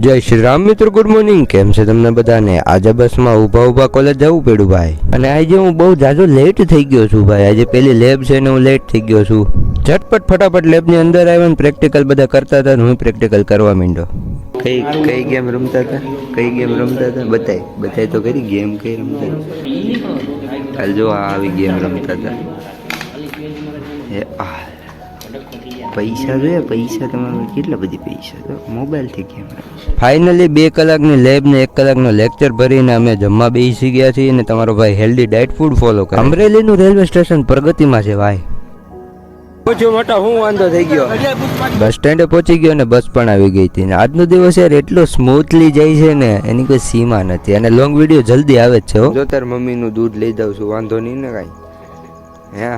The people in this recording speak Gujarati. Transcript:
જય શ્રી રામ મિત્રો, ગુડ મોર્નિંગ. કેમ છે તમને બધાને? આજે બસમાં ઊભા કોલેજ જવું પડ્યું ભાઈ. અને આજે હું બહુ જાજો લેટ થઈ ગયો છું ભાઈ. આજે પેલી લેબ છે ને હું લેટ થઈ ગયો છું. ઝટપટ ફટાફટ લેબની અંદર આવ્યો ને પ્રેક્ટિકલ બધા કરતા હતા ને હું પ્રેક્ટિકલ કરવા માંડ્યો. કઈ ગેમ રમતા હતા? બતાય તો કરી ગેમ કઈ રમતા હતા. હાલ જો આવી ગેમ રમતા હતા. પૈસા જોઈએ, પૈસા તમારા કેટલા બધી પૈસા તો મોબાઈલથી કેમ. ફાઇનલી 2 કલાકની લેબ ને 1 કલાકનો લેક્ચર ભરીને અમે જમવા બેસી ગયા છીએ અને તમારો ભાઈ હેલ્ધી ડાયટ ફૂડ ફોલો કરે. અમરેલીનું રેલવે સ્ટેશન પ્રગતિમાં છે ભાઈ. પૂછ્યું મોટા હું વાંધો થઈ ગયો. બસ સ્ટેન્ડે પહોંચી ગયો ને બસ પણ આવી ગઈ હતી. આજનો દિવસ યાર એટલો સ્મૂથલી જાય છે ને એની કોઈ સીમા નથી. અને લોંગ વિડીયો જલ્દી આવે જ છે. જો તાર મમ્મીનું દૂધ લઈ જાઉં છું, વાંધો નહીં ને કાંઈ. હે